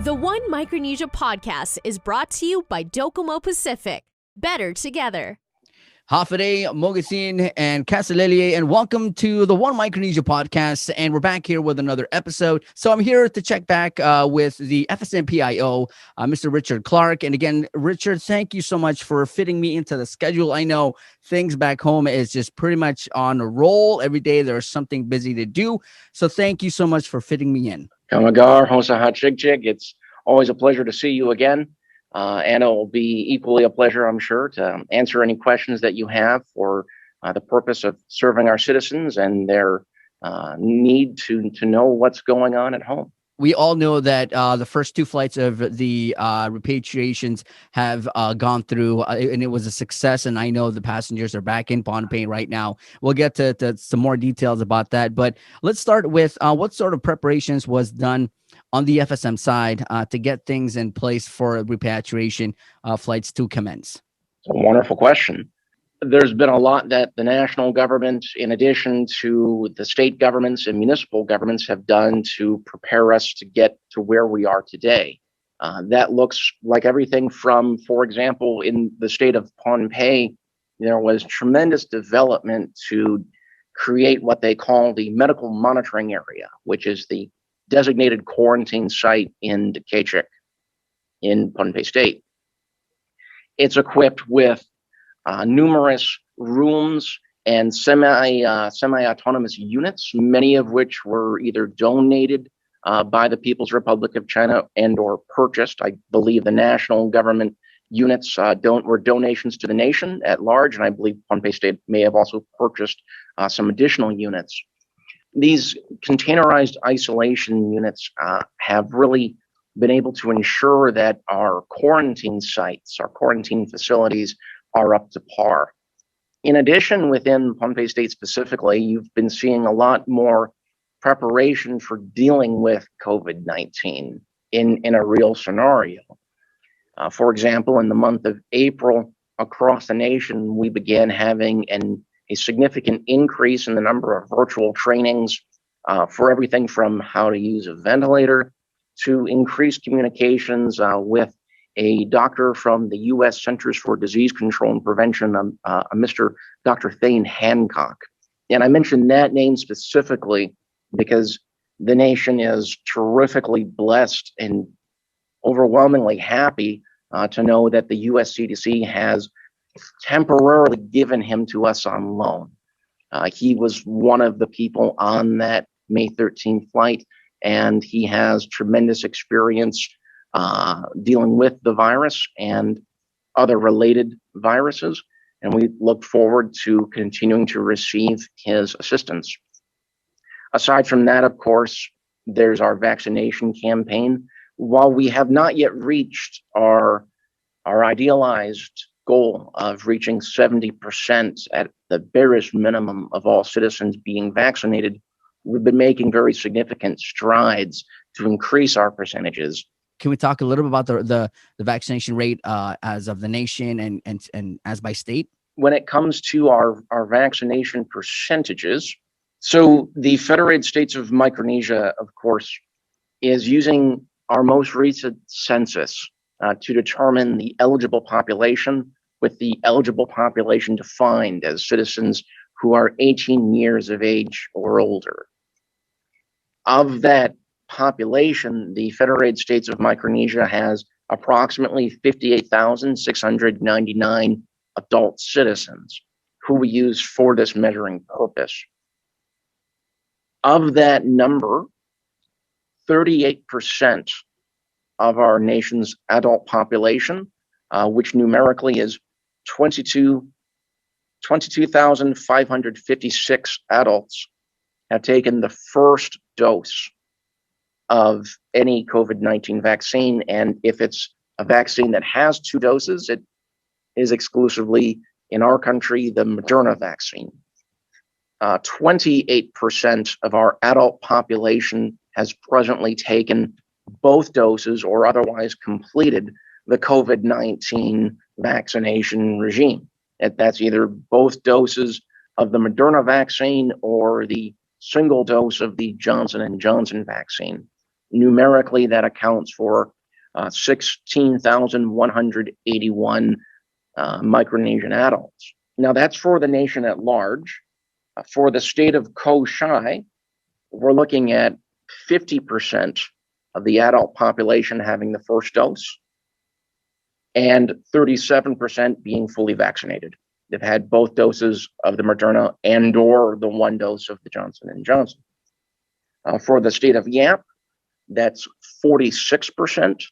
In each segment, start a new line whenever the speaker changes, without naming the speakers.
The One Micronesia Podcast is brought to you by Docomo Pacific. Better together.
Hafide, Mogasin, and Casalelier, and welcome to the One Micronesia Podcast. And we're back here with another episode. So I'm here to check back with the FSM PIO, Mr. Richard Clark. And again, Richard, thank you so much for fitting me into the schedule. I know things back home is just pretty much on a roll. Every day there's something busy to do. So thank you so much for fitting me in.
Kamagar, Hosahat Chigjig. It's always a pleasure to see you again. And it will be equally a pleasure, I'm sure, to answer any questions that you have for the purpose of serving our citizens and their need to know what's going on at home.
We all know that the first two flights of the repatriations have gone through, and it was a success. And I know the passengers are back in Pohnpei right now. We'll get to some more details about that. But let's start with what sort of preparations was done on the FSM side to get things in place for repatriation flights to commence?
It's a wonderful question. There's been a lot that the national government, in addition to the state governments and municipal governments, have done to prepare us to get to where we are today. That looks like everything from, for example, in the state of Pohnpei, there was tremendous development to create what they call the medical monitoring area, which is the designated quarantine site in Kachik in Pohnpei State. It's equipped with numerous rooms and semi-autonomous units, many of which were either donated by the People's Republic of China and or purchased. I believe the national government units were donations to the nation at large, and I believe Pohnpei State may have also purchased some additional units. These containerized isolation units have really been able to ensure that our quarantine sites, our quarantine facilities are up to par. In addition, within Pohnpei State specifically, you've been seeing a lot more preparation for dealing with COVID-19 in a real scenario. For example, in the month of April, across the nation, we began having a significant increase in the number of virtual trainings for everything from how to use a ventilator to increased communications with a doctor from the U.S. Centers for Disease Control and Prevention, Mr. Dr. Thane Hancock. And I mentioned that name specifically because the nation is terrifically blessed and overwhelmingly happy to know that the U.S. CDC has temporarily given him to us on loan. He was one of the people on that May 13th flight, and he has tremendous experience dealing with the virus and other related viruses, and we look forward to continuing to receive his assistance. Aside from that, of course, there's our vaccination campaign. While we have not yet reached our idealized goal of reaching 70% at the barest minimum of all citizens being vaccinated, we've been making very significant strides to increase our percentages.
Can we talk a little bit about the vaccination rate as of the nation and as by state?
When it comes to our vaccination percentages, so the Federated States of Micronesia, of course, is using our most recent census to determine the eligible population, with the eligible population defined as citizens who are 18 years of age or older. Of that population, the Federated States of Micronesia has approximately 58,699 adult citizens who we use for this measuring purpose. Of that number, 38% of our nation's adult population, which numerically is 22,556 adults, have taken the first dose of any COVID-19 vaccine. And if it's a vaccine that has two doses, it is exclusively, in our country, the Moderna vaccine. 28% of our adult population has presently taken both doses or otherwise completed the COVID-19 vaccination regime. That's either both doses of the Moderna vaccine or the single dose of the Johnson & Johnson vaccine. Numerically, that accounts for 16,181 Micronesian adults. Now, that's for the nation at large. For the state of Koshai, we're looking at 50% of the adult population having the first dose and 37% being fully vaccinated. They've had both doses of the Moderna and or the one dose of the Johnson & Johnson. For the state of Yap, that's 46%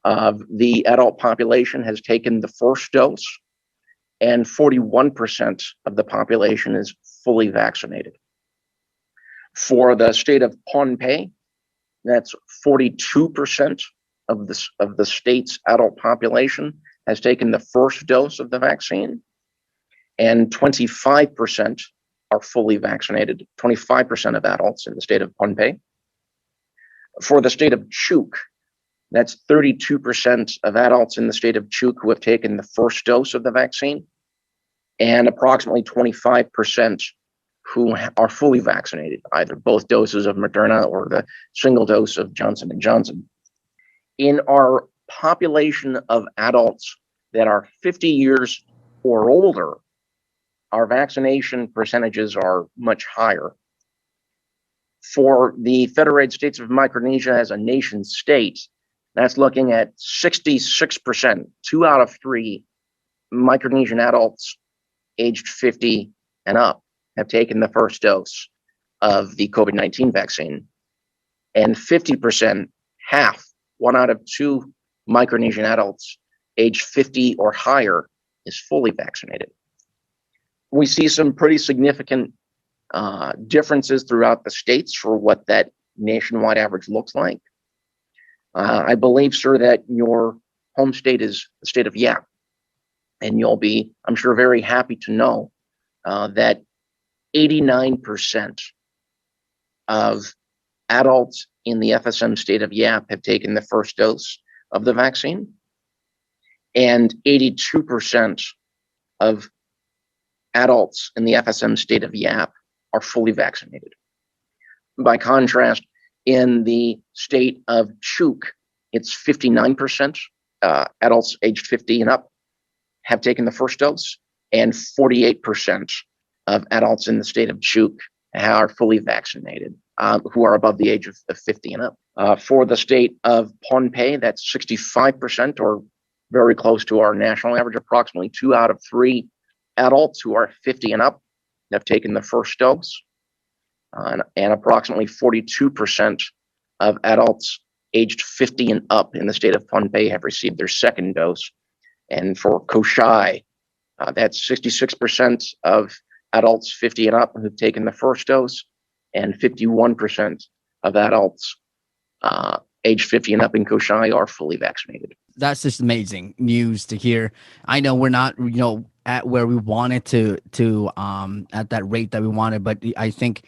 of the adult population has taken the first dose, and 41% of the population is fully vaccinated. For the state of Pohnpei, that's 42% of the state's adult population has taken the first dose of the vaccine, and 25% are fully vaccinated, 25% of adults in the state of Pohnpei. For the state of Chuuk, that's 32% of adults in the state of Chuuk who have taken the first dose of the vaccine, and approximately 25% who are fully vaccinated, either both doses of Moderna or the single dose of Johnson & Johnson. In our population of adults that are 50 years or older, our vaccination percentages are much higher. For the Federated States of Micronesia as a nation state, that's looking at 66%, 2 out of 3 Micronesian adults aged 50 and up have taken the first dose of the COVID-19 vaccine. And 50%, half, 1 out of 2 Micronesian adults aged 50 or higher is fully vaccinated. We see some pretty significant differences throughout the states for what that nationwide average looks like. I believe, sir, that your home state is the state of Yap, and you'll be, I'm sure, very happy to know that 89% of adults in the FSM state of Yap have taken the first dose of the vaccine, and 82% of adults in the FSM state of Yap are fully vaccinated. By contrast, in the state of Chuuk, it's 59% adults aged 50 and up have taken the first dose, and 48% of adults in the state of Chuuk are fully vaccinated, who are above the age of 50 and up. For the state of Pohnpei, that's 65%, or very close to our national average. Approximately 2 out of 3 adults who are 50 and up have taken the first dose, and approximately 42% of adults aged 50 and up in the state of Pohnpei have received their second dose. And for Koshai, that's 66% of adults 50 and up who've taken the first dose, and 51% of adults aged 50 and up in Koshai are fully vaccinated.
That's just amazing news to hear. I know we're not, at where we wanted to at that rate that we wanted, but I think,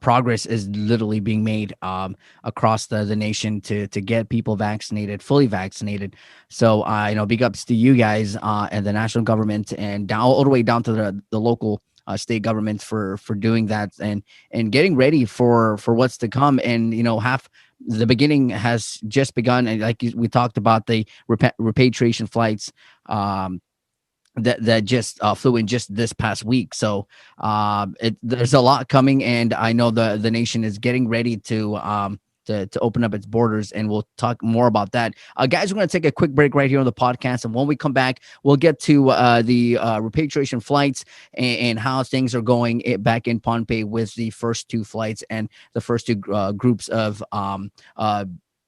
progress is literally being made across the nation to get people vaccinated, fully vaccinated. So big ups to you guys and the national government, and down all the way down to the local state governments for doing that and getting ready for what's to come. And the beginning has just begun, and like we talked about the repatriation flights that just flew in just this past week. So there's a lot coming, and I know the nation is getting ready to open up its borders, and we'll talk more about that. Guys, we're going to take a quick break right here on the podcast, and when we come back, we'll get to the repatriation flights and how things are going back in Pohnpei with the first 2 flights and the first 2 groups of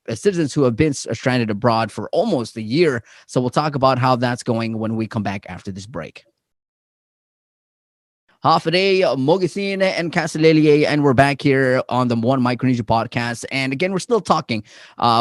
citizens who have been stranded abroad for almost a year. So we'll talk about how that's going when we come back after this break. Hafaday, Mogasin, and Casalelier, and we're back here on the One Micronesia Podcast. And again, we're still talking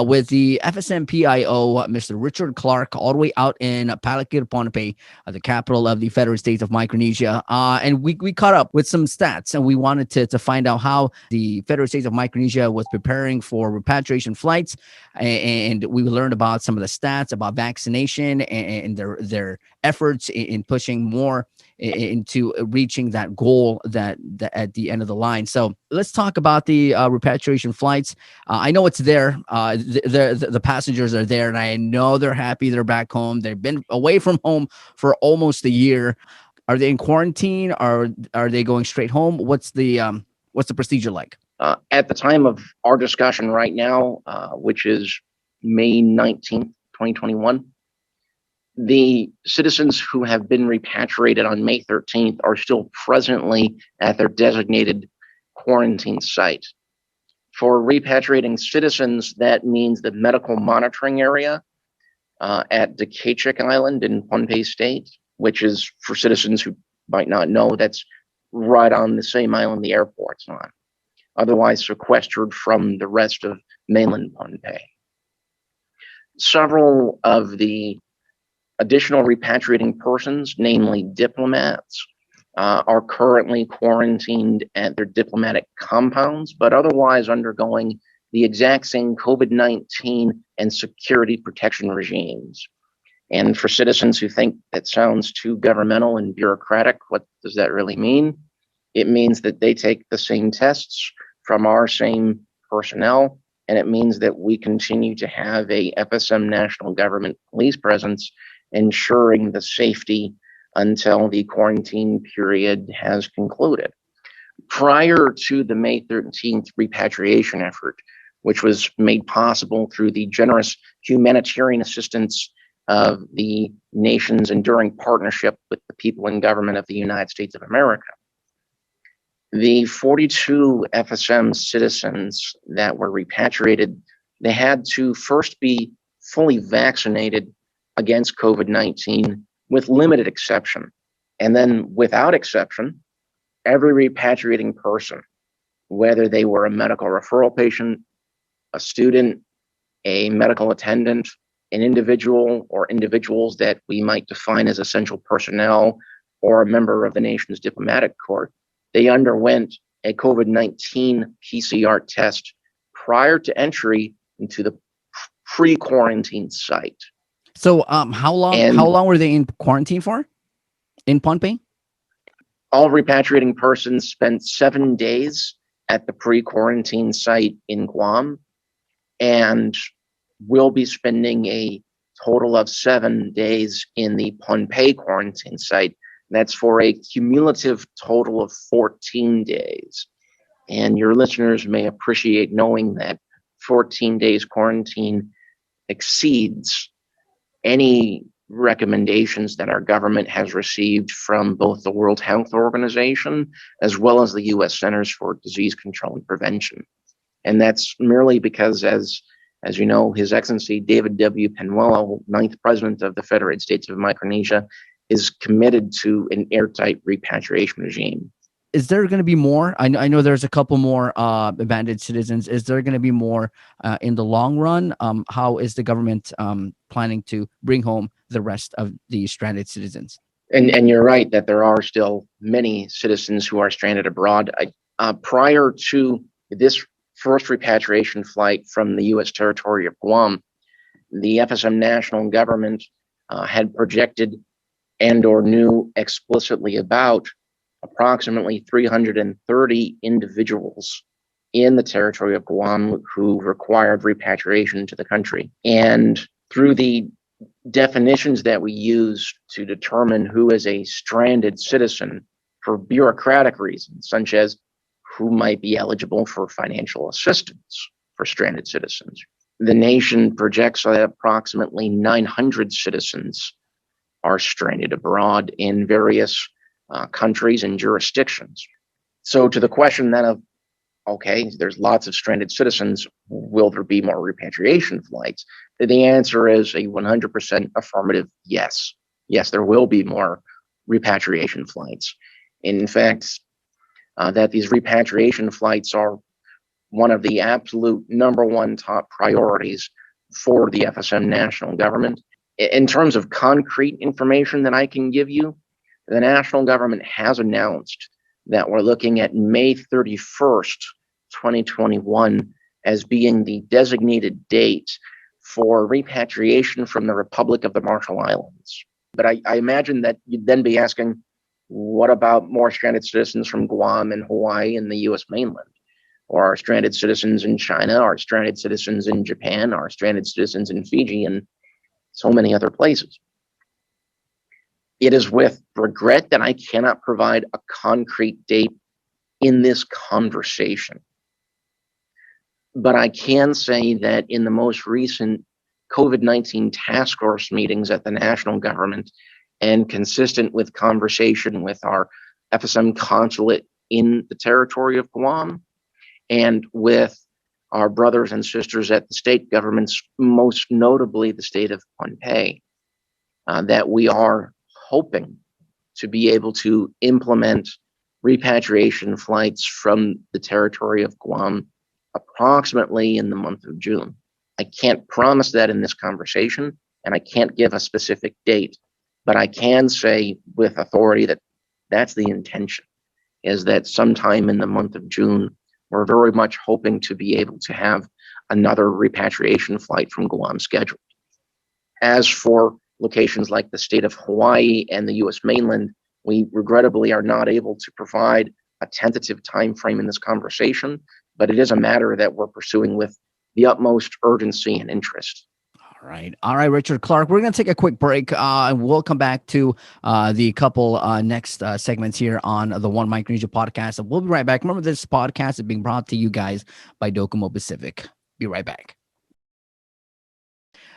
with the FSM PIO, Mr. Richard Clark, all the way out in Palakir, Pohnpei, the capital of the Federated States of Micronesia. And we caught up with some stats, and we wanted to find out how the Federated States of Micronesia was preparing for repatriation flights. And we learned about some of the stats about vaccination and their efforts in pushing more into reaching that goal that at the end of the line. So let's talk about the repatriation flights. I know it's there. The passengers are there, and I know they're happy they're back home. They've been away from home for almost a year. Are they in quarantine? Are they going straight home? What's the procedure like?
At the time of our discussion right now, which is May 19th, 2021, the citizens who have been repatriated on May 13th are still presently at their designated quarantine site. For repatriating citizens, that means the medical monitoring area at Dekachik Island in Pohnpei State, which is, for citizens who might not know, that's right on the same island the airport's on, otherwise sequestered from the rest of mainland Pohnpei. Several of the additional repatriating persons, namely diplomats, are currently quarantined at their diplomatic compounds, but otherwise undergoing the exact same COVID-19 and security protection regimes. And for citizens who think that sounds too governmental and bureaucratic, what does that really mean? It means that they take the same tests from our same personnel, and it means that we continue to have a FSM national government police presence, ensuring the safety until the quarantine period has concluded. Prior to the May 13th repatriation effort, which was made possible through the generous humanitarian assistance of the nation's enduring partnership with the people and government of the United States of America, the 42 FSM citizens that were repatriated, they had to first be fully vaccinated against COVID-19 with limited exception. And then without exception, every repatriating person, whether they were a medical referral patient, a student, a medical attendant, an individual or individuals that we might define as essential personnel, or a member of the nation's diplomatic corps, they underwent a COVID-19 PCR test prior to entry into the pre-quarantine site.
So how long were they in quarantine for in Pohnpei?
All repatriating persons spent 7 days at the pre-quarantine site in Guam, and will be spending a total of 7 days in the Pohnpei quarantine site. That's for a cumulative total of 14 days. And your listeners may appreciate knowing that 14 days quarantine exceeds any recommendations that our government has received from both the World Health Organization as well as the U.S. Centers for Disease Control and Prevention. And that's merely because, as you know, His Excellency David W. Penuelo, 9th President of the Federated States of Micronesia, is committed to an airtight repatriation regime.
Is there going to be more? I know there's a couple more abandoned citizens. Is there going to be more in the long run? How is the government planning to bring home the rest of the stranded citizens?
And you're right that there are still many citizens who are stranded abroad. Prior to this first repatriation flight from the U.S. territory of Guam, the FSM national government had projected and or knew explicitly about approximately 330 individuals in the territory of Guam who required repatriation to the country. And through the definitions that we use to determine who is a stranded citizen for bureaucratic reasons, such as who might be eligible for financial assistance for stranded citizens, the nation projects that approximately 900 citizens are stranded abroad in various countries and jurisdictions. So to the question then of, okay, there's lots of stranded citizens, will there be more repatriation flights? The answer is a 100% affirmative yes. Yes, there will be more repatriation flights. In fact, that these repatriation flights are one of the absolute number one top priorities for the FSM national government. In terms of concrete information that I can give you, the national government has announced that we're looking at May 31st, 2021 as being the designated date for repatriation from the Republic of the Marshall Islands. But I imagine that you'd then be asking, What about more stranded citizens from Guam and Hawaii and the U.S. mainland? Or our stranded citizens in China, our stranded citizens in Japan, our stranded citizens in Fiji, and so many other places? It is with regret that I cannot provide a concrete date in this conversation. But I can say that in the most recent COVID-19 task force meetings at the national government, and consistent with conversation with our FSM consulate in the territory of Guam, and with our brothers and sisters at the state governments, most notably the state of Pohnpei, that we are hoping to be able to implement repatriation flights from the territory of Guam approximately in the month of June. I can't promise that in this conversation, and I can't give a specific date, but I can say with authority that that's the intention, is that sometime in the month of June, we're very much hoping to be able to have another repatriation flight from Guam scheduled. As for locations like the state of Hawaii and the U.S. mainland, we regrettably are not able to provide a tentative time frame in this conversation, but it is a matter that we're pursuing with the utmost urgency and interest.
All right, Richard Clark. We're going to take a quick break, and we'll come back to the couple next segments here on the One Micronesia Podcast. And we'll be right back. Remember, this podcast is being brought to you guys by Docomo Pacific. Be right back.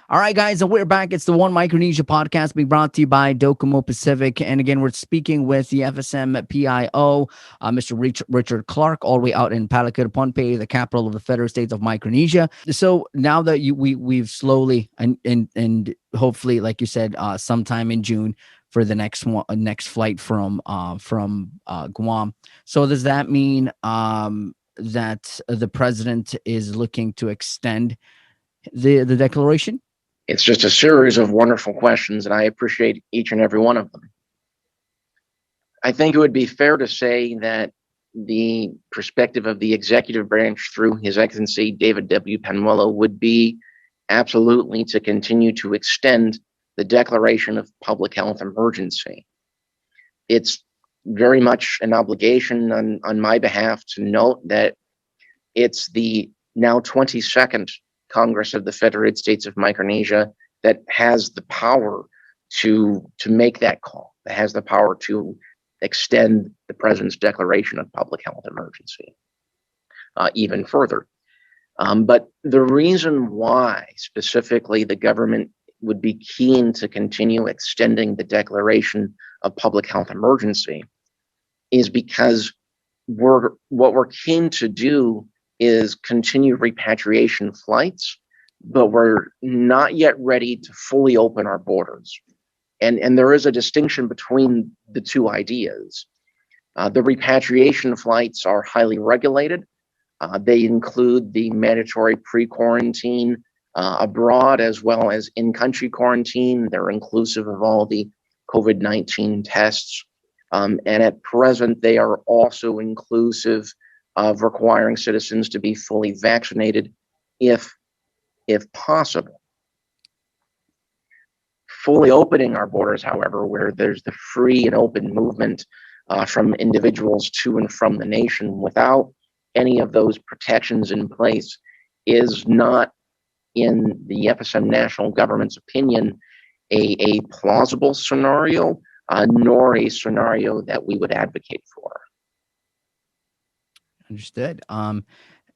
All right, guys, and we're back. It's the One Micronesia Podcast being brought to you by Docomo Pacific. And again, we're speaking with the FSM PIO, Mr. Richard Clark, all the way out in Palawan, Pohnpei, the capital of the Federal States of Micronesia. So now that we've slowly and hopefully, like you said, sometime in June for the next flight from Guam. So does that mean that the president is looking to extend the declaration?
It's just a series of wonderful questions, and I appreciate each and every one of them. I think it would be fair to say that the perspective of the executive branch through His Excellency David W. Penuelo would be absolutely to continue to extend the declaration of public health emergency. It's very much an obligation on my behalf to note that it's the now 22nd Congress of the Federated States of Micronesia that has the power to make that call, that has the power to extend the president's declaration of public health emergency even further. But the reason why specifically the government would be keen to continue extending the declaration of public health emergency is because what we're keen to do is continue repatriation flights, but we're not yet ready to fully open our borders. And there is a distinction between the two ideas. The repatriation flights are highly regulated. They include the mandatory pre-quarantine abroad as well as in-country quarantine. They're inclusive of all the COVID-19 tests. And at present, they are also inclusive of requiring citizens to be fully vaccinated if possible. Fully opening our borders, however, where there's the free and open movement from individuals to and from the nation without any of those protections in place, is not, in the FSM national government's opinion, a plausible scenario, nor a scenario that we would advocate for.
Understood.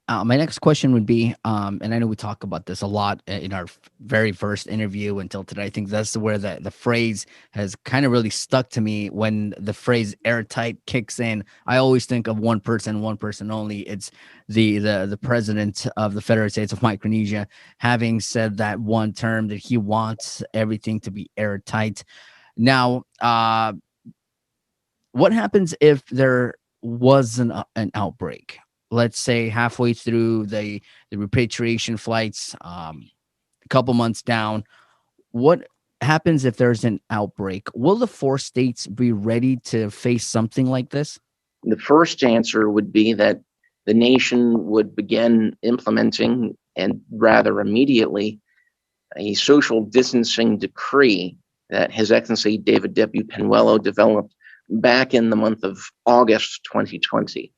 My next question would be, and I know we talk about this a lot in our very first interview until today. I think that's where the phrase has kind of really stuck to me. When the phrase airtight kicks in, I always think of one person only. It's the president of the Federal States of Micronesia having said that one term, that he wants everything to be airtight. Now, what happens if there was an outbreak? Let's say halfway through the repatriation flights, a couple months down. What happens if there's an outbreak? Will the 4 states be ready to face something like this?
The first answer would be that the nation would begin implementing, and rather immediately, a social distancing decree that His Excellency David W. Penuelo developed back in the month of August 2020.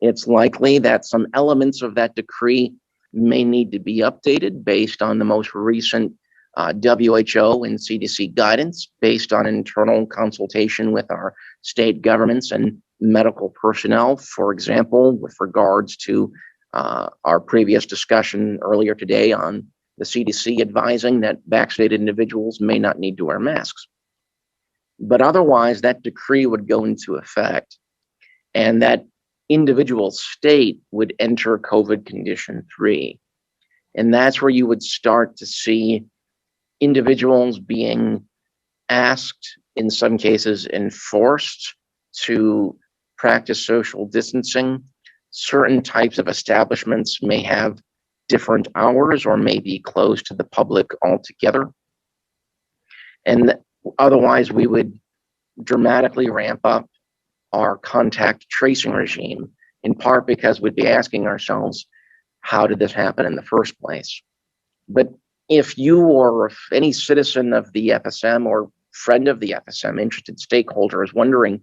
It's likely that some elements of that decree may need to be updated based on the most recent WHO and CDC guidance, based on internal consultation with our state governments and medical personnel. For example, with regards to our previous discussion earlier today on the CDC advising that vaccinated individuals may not need to wear masks. But otherwise, that decree would go into effect, and that individual state would enter COVID condition 3. And that's where you would start to see individuals being asked, in some cases enforced, to practice social distancing. Certain types of establishments may have different hours or may be closed to the public altogether. And otherwise, we would dramatically ramp up our contact tracing regime, in part because we'd be asking ourselves, how did this happen in the first place? But if you or if any citizen of the FSM or friend of the FSM, interested stakeholder, is wondering,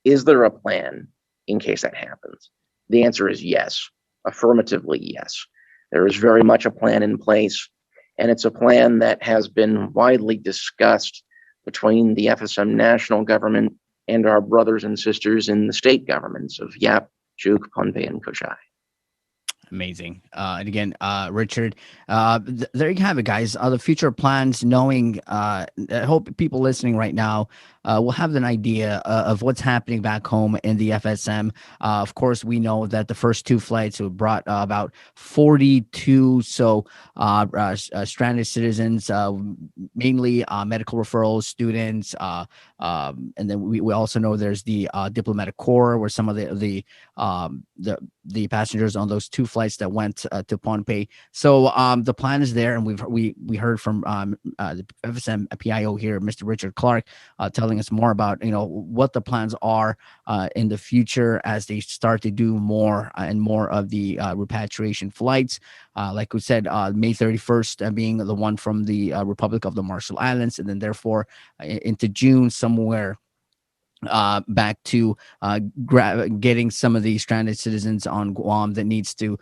is there a plan in case that happens? The answer is yes, affirmatively yes. There is very much a plan in place, and it's a plan that has been widely discussed between the FSM national government and our brothers and sisters in the state governments of Yap, Juk, Pohnpei, and Koshai.
Amazing. And again, Richard, there you have it, guys. The future plans, knowing, I hope people listening right now will have an idea of what's happening back home in the FSM. Of course, we know that the first 2 flights brought about 42 stranded citizens, mainly medical referrals, students, and then we also know there's the diplomatic corps, where some of the passengers on those 2 flights that went to Pohnpei. So the plan is there, and we heard from the FSM PIO here, Mr. Richard Clark, telling us more about what the plans are in the future as they start to do more and more of the repatriation flights. Like we said, May 31st being the one from the Republic of the Marshall Islands, and then therefore into June somewhere back to getting some of the stranded citizens on Guam that needs to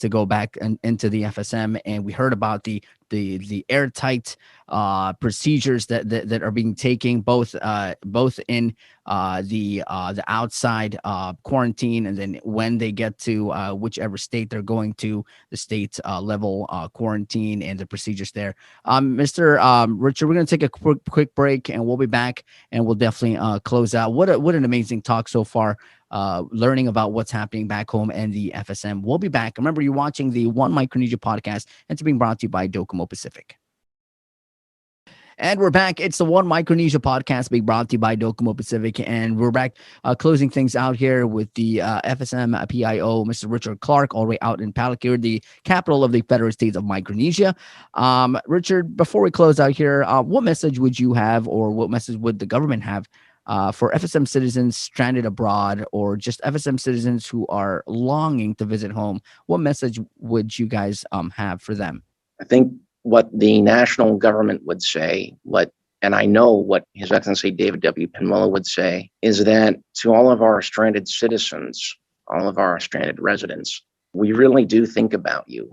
go back into the FSM. And we heard about the airtight procedures that are being taken, both in the outside quarantine, and then when they get to whichever state they're going to, the state level quarantine and the procedures there. Mr. Richard, we're going to take a quick break, and we'll be back, and we'll definitely close out. What an amazing talk so far. Learning about what's happening back home and the FSM. We'll be back. Remember, you're watching the One Micronesia Podcast, and it's being brought to you by Docomo Pacific. And we're back. It's the One Micronesia Podcast being brought to you by Docomo Pacific. And we're back closing things out here with the FSM PIO, Mr. Richard Clark, all the way out in Palikir, the capital of the Federal States of Micronesia. Richard, before we close out here, what message would you have, or what message would the government have for FSM citizens stranded abroad, or just FSM citizens who are longing to visit home? What message would you guys have for them?
I think what the national government would say, and I know what His Excellency David W. Penwillow would say, is that to all of our stranded citizens, all of our stranded residents, we really do think about you,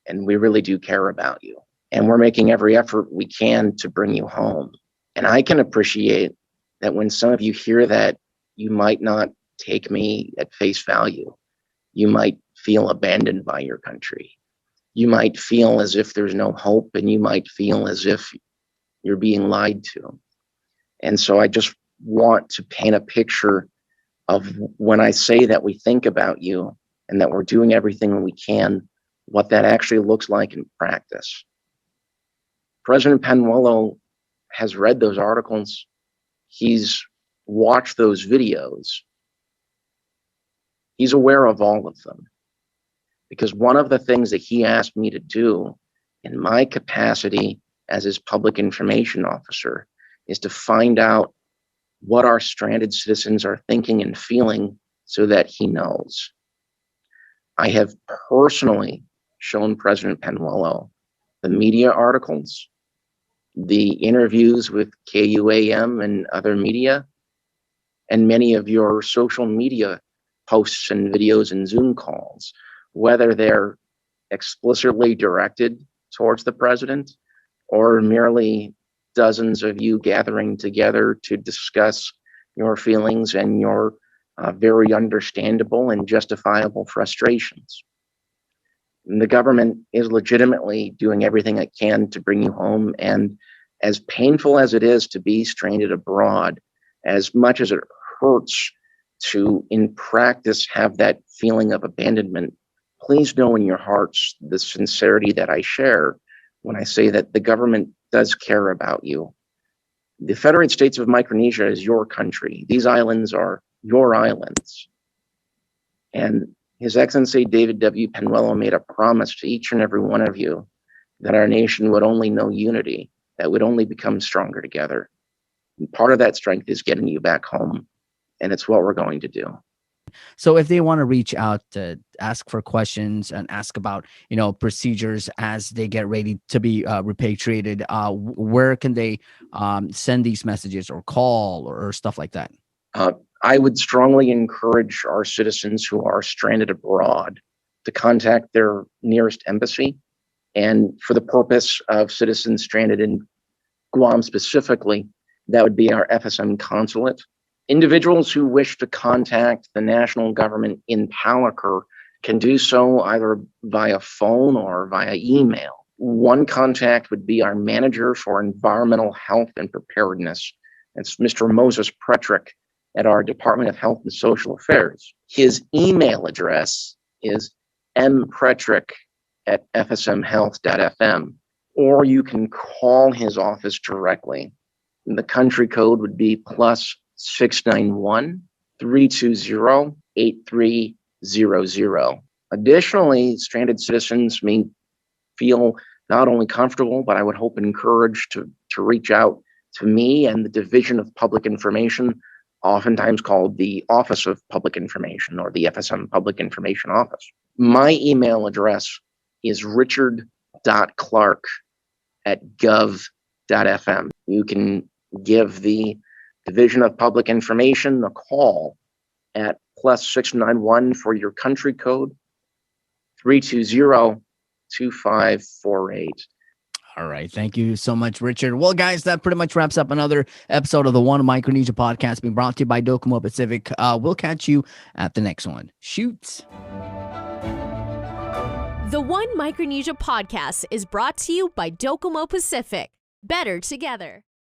and we really do care about you. And we're making every effort we can to bring you home. And I can appreciate that when some of you hear that, you might not take me at face value. You might feel abandoned by your country. You might feel as if there's no hope, and you might feel as if you're being lied to. And so I just want to paint a picture of, when I say that we think about you and that we're doing everything we can, what that actually looks like in practice. President Penwillow has read those articles. He's watched those videos. He's aware of all of them. Because one of the things that he asked me to do in my capacity as his public information officer is to find out what our stranded citizens are thinking and feeling, so that he knows. I have personally shown President Penwillow the media articles, the interviews with KUAM and other media, and many of your social media posts and videos and Zoom calls, whether they're explicitly directed towards the president or merely dozens of you gathering together to discuss your feelings and your very understandable and justifiable frustrations. And the government is legitimately doing everything it can to bring you home. And as painful as it is to be stranded abroad, as much as it hurts to, in practice, have that feeling of abandonment, please know in your hearts the sincerity that I share when I say that the government does care about you. The Federated States of Micronesia is your country. These islands are your islands. And His Excellency David W. Penuelo made a promise to each and every one of you that our nation would only know unity, that would only become stronger together. And part of that strength is getting you back home. And it's what we're going to do.
So if they want to reach out to ask for questions and ask about, procedures as they get ready to be repatriated, where can they send these messages or call or stuff like that?
I would strongly encourage our citizens who are stranded abroad to contact their nearest embassy. And for the purpose of citizens stranded in Guam specifically, that would be our FSM consulate. Individuals who wish to contact the national government in Palaker can do so either via phone or via email. One contact would be our manager for environmental health and preparedness. It's Mr. Moses Pretrick at our Department of Health and Social Affairs. His email address is mpretrick@fsmhealth.fm, or you can call his office directly. The country code would be +691 320 8300. Additionally, stranded citizens may feel not only comfortable, but I would hope encouraged to reach out to me and the Division of Public Information, oftentimes called the Office of Public Information or the FSM Public Information Office. My email address is richard.clark@gov.fm. You can give the Division of Public Information a call at +691 for your country code, 320-2548.
All right. Thank you so much, Richard. Well, guys, that pretty much wraps up another episode of the One Micronesia Podcast being brought to you by Docomo Pacific. We'll catch you at the next one. Shoot.
The One Micronesia Podcast is brought to you by Docomo Pacific. Better together.